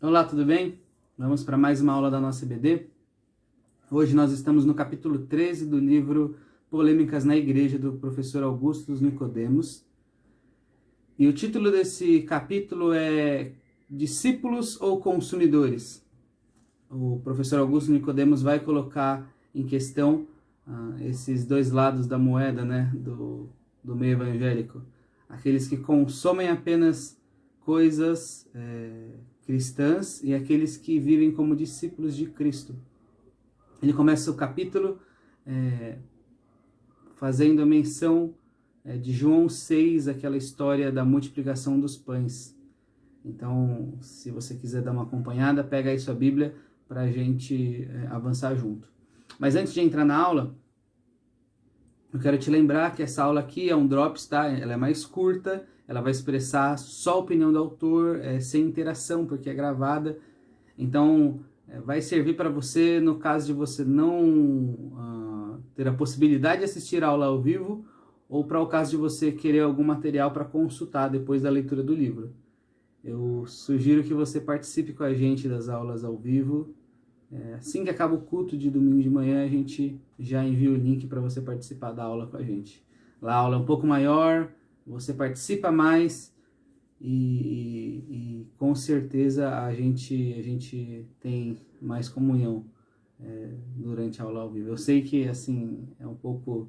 Olá, tudo bem? Vamos para mais uma aula da nossa EBD. Hoje nós estamos no capítulo 13 do livro Polêmicas na Igreja, do professor Augusto Nicodemos. E o título desse capítulo é Discípulos ou Consumidores? O professor Augusto Nicodemos vai colocar em questão esses dois lados da moeda, né, do meio evangélico. Aqueles que consomem apenas coisas cristãs e aqueles que vivem como discípulos de Cristo. Ele começa o capítulo fazendo a menção de João 6, aquela história da multiplicação dos pães. Então, se você quiser dar uma acompanhada, pega aí sua Bíblia para a gente avançar junto. Mas antes de entrar na aula, eu quero te lembrar que essa aula aqui é um Drops, tá? Ela é mais curta, ela vai expressar só a opinião do autor, sem interação, porque é gravada. Então, vai servir para você no caso de você não ter a possibilidade de assistir a aula ao vivo, ou para o caso de você querer algum material para consultar depois da leitura do livro. Eu sugiro que você participe com a gente das aulas ao vivo. Assim que acaba o culto de domingo de manhã, a gente já envia o link para você participar da aula com a gente. Lá a aula é um pouco maior, você participa mais e com certeza a gente tem mais comunhão durante a aula ao vivo. Eu sei que assim é um pouco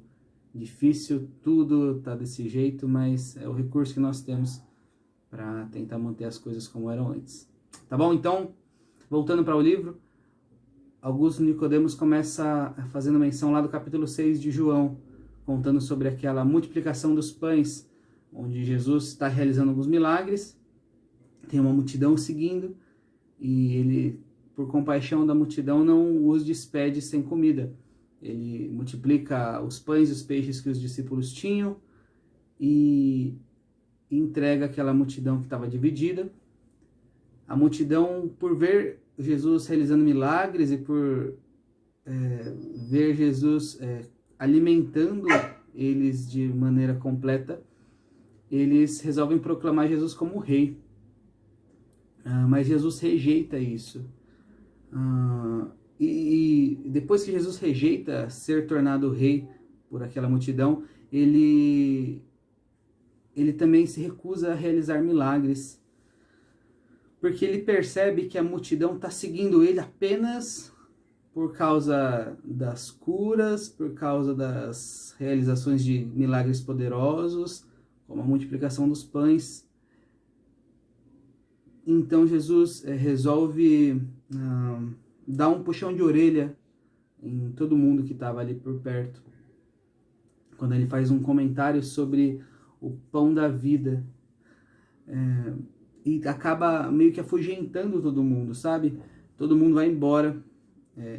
difícil, tudo tá desse jeito, mas é o recurso que nós temos para tentar manter as coisas como eram antes. Tá bom? Então, voltando para o livro, Augusto Nicodemos começa fazendo menção lá do capítulo 6 de João, contando sobre aquela multiplicação dos pães, onde Jesus está realizando alguns milagres, tem uma multidão seguindo, e ele, por compaixão da multidão, não os despede sem comida. Ele multiplica os pães e os peixes que os discípulos tinham, e entrega aquela multidão que estava dividida. A multidão, por ver Jesus realizando milagres e por ver Jesus alimentando eles de maneira completa, eles resolvem proclamar Jesus como rei. Mas Jesus rejeita isso. E depois que Jesus rejeita ser tornado rei por aquela multidão, ele também se recusa a realizar milagres, porque ele percebe que a multidão está seguindo ele apenas por causa das curas, por causa das realizações de milagres poderosos, como a multiplicação dos pães. Então Jesus resolve dar um puxão de orelha em todo mundo que estava ali por perto, quando ele faz um comentário sobre o pão da vida. E acaba meio que afugentando todo mundo, sabe? Todo mundo vai embora.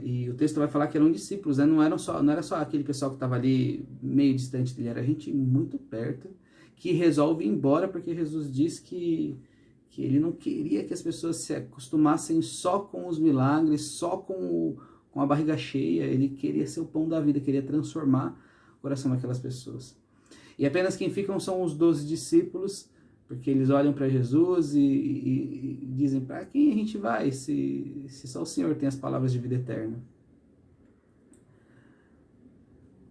E o texto vai falar que eram discípulos, né? Não era só aquele pessoal que estava ali meio distante dele, era gente muito perto que resolve ir embora, porque Jesus diz que ele não queria que as pessoas se acostumassem só com os milagres, só com a barriga cheia. Ele queria ser o pão da vida, queria transformar o coração daquelas pessoas. E apenas quem ficam são os 12 discípulos, porque eles olham para Jesus e dizem: para quem a gente vai se só o Senhor tem as palavras de vida eterna?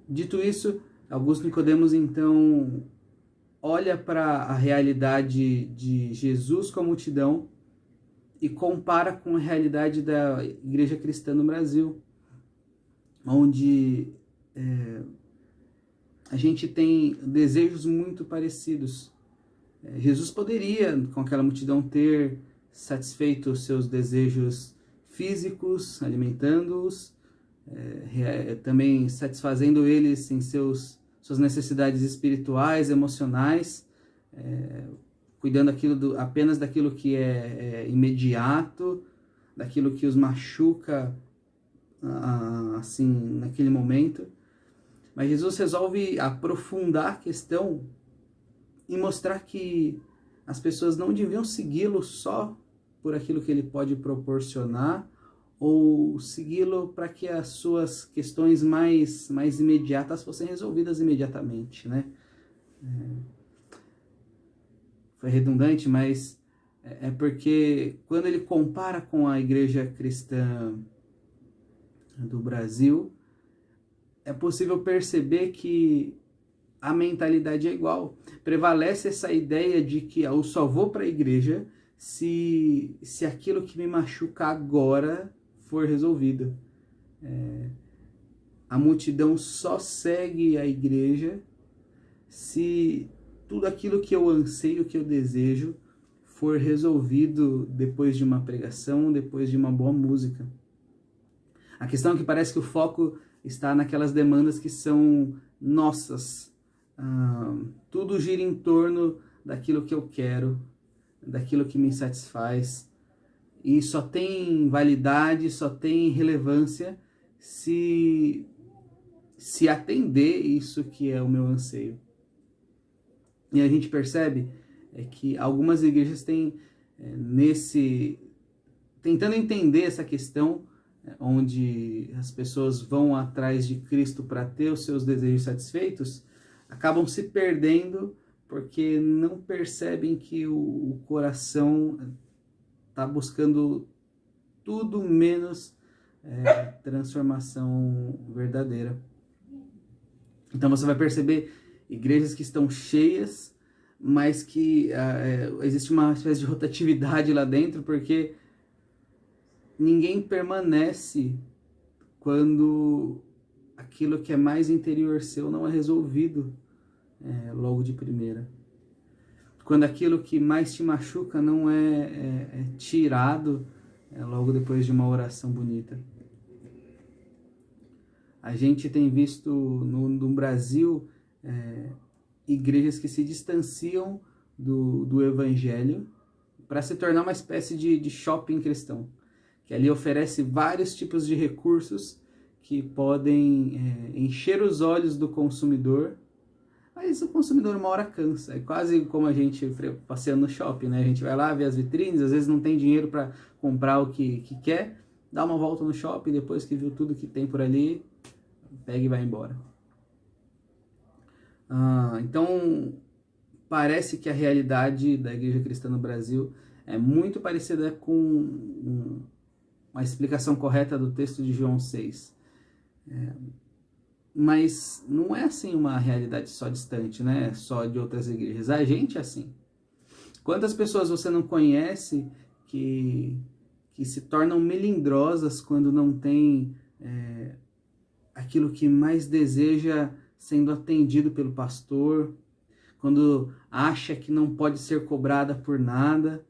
Dito isso, Augusto Nicodemos então olha para a realidade de Jesus com a multidão e compara com a realidade da igreja cristã no Brasil, onde a gente tem desejos muito parecidos. Jesus poderia, com aquela multidão, ter satisfeito os seus desejos físicos, alimentando-os, também satisfazendo eles em suas necessidades espirituais, emocionais, cuidando apenas daquilo que é imediato, daquilo que os machuca assim, naquele momento. Mas Jesus resolve aprofundar a questão e mostrar que as pessoas não deviam segui-lo só por aquilo que ele pode proporcionar, ou segui-lo para que as suas questões mais imediatas fossem resolvidas imediatamente, né? Foi redundante, mas é porque quando ele compara com a igreja cristã do Brasil, é possível perceber que a mentalidade é igual. Prevalece essa ideia de que eu só vou para a igreja se aquilo que me machuca agora for resolvido. A multidão só segue a igreja se tudo aquilo que eu anseio, que eu desejo, for resolvido depois de uma pregação, depois de uma boa música. A questão é que parece que o foco está naquelas demandas que são nossas. Tudo gira em torno daquilo que eu quero, daquilo que me satisfaz. E só tem validade, só tem relevância se atender isso que é o meu anseio. E a gente percebe que algumas igrejas têm tentando entender essa questão, onde as pessoas vão atrás de Cristo para ter os seus desejos satisfeitos, acabam se perdendo porque não percebem que o coração está buscando tudo menos transformação verdadeira. Então você vai perceber igrejas que estão cheias, mas que existe uma espécie de rotatividade lá dentro, porque ninguém permanece quando aquilo que é mais interior seu não é resolvido logo de primeira. Quando aquilo que mais te machuca não é tirado logo depois de uma oração bonita. A gente tem visto no Brasil igrejas que se distanciam do evangelho para se tornar uma espécie de shopping cristão, que ali oferece vários tipos de recursos que podem encher os olhos do consumidor, mas o consumidor uma hora cansa. É quase como a gente passeando no shopping, né? A gente vai lá ver as vitrines, às vezes não tem dinheiro para comprar o que quer, dá uma volta no shopping, depois que viu tudo que tem por ali, pega e vai embora. Então, parece que a realidade da igreja cristã no Brasil é muito parecida com uma explicação correta do texto de João 6. Mas não é assim uma realidade só distante, né? Só de outras igrejas. A gente é assim. Quantas pessoas você não conhece que se tornam melindrosas quando não tem aquilo que mais deseja sendo atendido pelo pastor, quando acha que não pode ser cobrada por nada,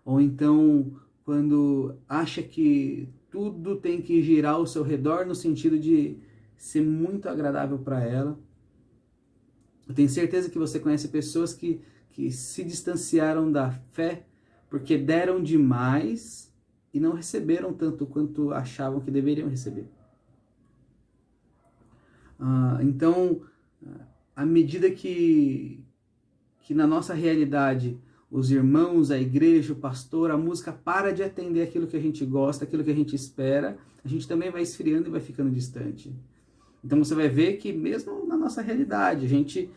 ou então quando acha que tudo tem que girar ao seu redor no sentido de ser muito agradável para ela. Eu tenho certeza que você conhece pessoas que se distanciaram da fé porque deram demais e não receberam tanto quanto achavam que deveriam receber. Então, à medida que na nossa realidade os irmãos, a igreja, o pastor, a música para de atender aquilo que a gente gosta, aquilo que a gente espera, a gente também vai esfriando e vai ficando distante. Então você vai ver que mesmo na nossa realidade, a gente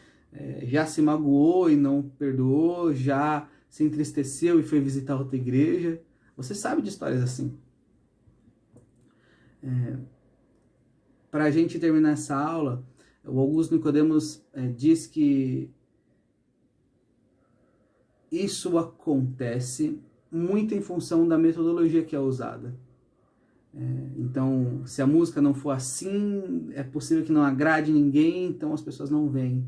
já se magoou e não perdoou, já se entristeceu e foi visitar outra igreja. Você sabe de histórias assim. Para a gente terminar essa aula, o Augusto Nicodemos diz que isso acontece muito em função da metodologia que é usada. Então, se a música não for assim, é possível que não agrade ninguém, então as pessoas não vêm.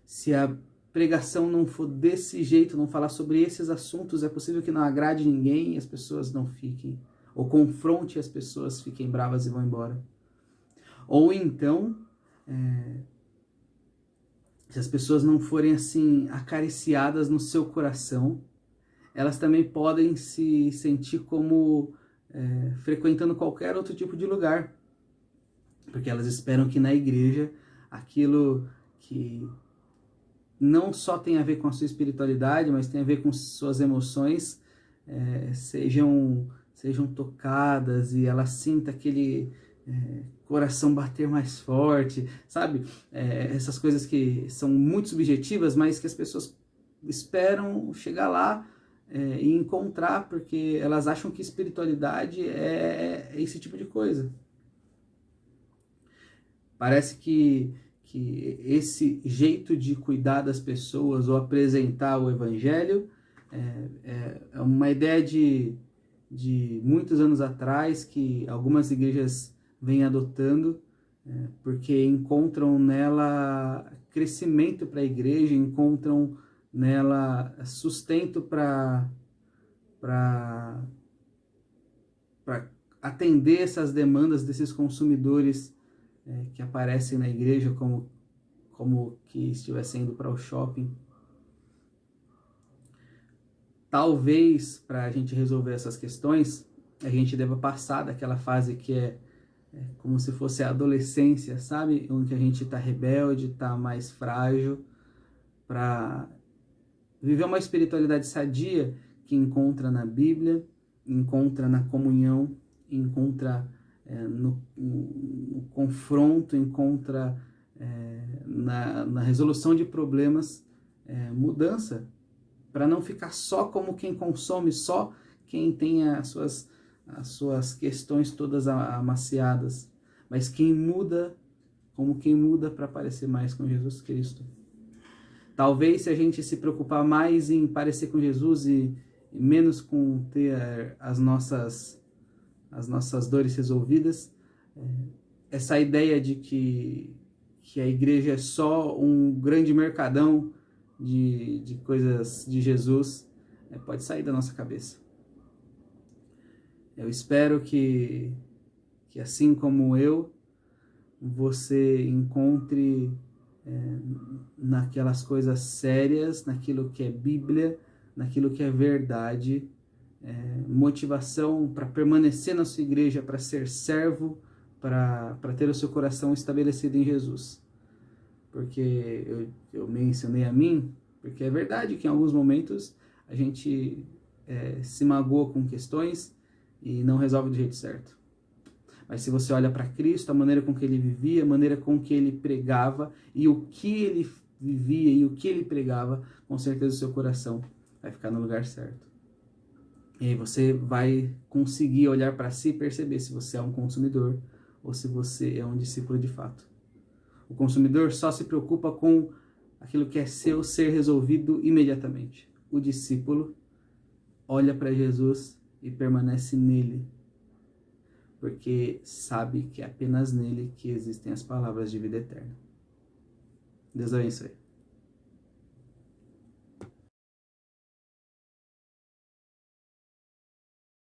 Se a pregação não for desse jeito, não falar sobre esses assuntos, é possível que não agrade ninguém e as pessoas não fiquem. Ou confronte as pessoas, fiquem bravas e vão embora. Ou então, se as pessoas não forem assim acariciadas no seu coração, elas também podem se sentir como frequentando qualquer outro tipo de lugar, porque elas esperam que na igreja aquilo que não só tem a ver com a sua espiritualidade, mas tem a ver com suas emoções, sejam tocadas e ela sinta aquele coração bater mais forte, sabe? Essas coisas que são muito subjetivas, mas que as pessoas esperam chegar lá e encontrar, porque elas acham que espiritualidade é esse tipo de coisa. Parece que esse jeito de cuidar das pessoas ou apresentar o evangelho é uma ideia de muitos anos atrás que algumas igrejas vêm adotando, porque encontram nela crescimento para a igreja, encontram nela sustento para atender essas demandas desses consumidores que aparecem na igreja como que estivessem indo para o shopping. Talvez, para a gente resolver essas questões, a gente deva passar daquela fase que é como se fosse a adolescência, sabe? Onde a gente está rebelde, está mais frágil, para viver uma espiritualidade sadia que encontra na Bíblia, encontra na comunhão, encontra no confronto, encontra na resolução de problemas, mudança, para não ficar só como quem consome, só quem tem as suas questões todas amaciadas, mas quem muda, como quem muda para parecer mais com Jesus Cristo. Talvez se a gente se preocupar mais em parecer com Jesus e menos com ter as nossas dores resolvidas, essa ideia de que a igreja é só um grande mercadão de coisas de Jesus, pode sair da nossa cabeça. Eu espero que assim como eu, você encontre naquelas coisas sérias, naquilo que é Bíblia, naquilo que é verdade, motivação para permanecer na sua igreja, para ser servo, para ter o seu coração estabelecido em Jesus. Porque eu mencionei a mim, porque é verdade que em alguns momentos a gente se magoa com questões e não resolve do jeito certo. Mas se você olha para Cristo, a maneira com que ele vivia, a maneira com que ele pregava e o que ele vivia e o que ele pregava, com certeza o seu coração vai ficar no lugar certo. E aí você vai conseguir olhar para si e perceber se você é um consumidor ou se você é um discípulo de fato. O consumidor só se preocupa com aquilo que é seu ser resolvido imediatamente. O discípulo olha para Jesus e permanece nele, porque sabe que é apenas nele que existem as palavras de vida eterna. Deus abençoe.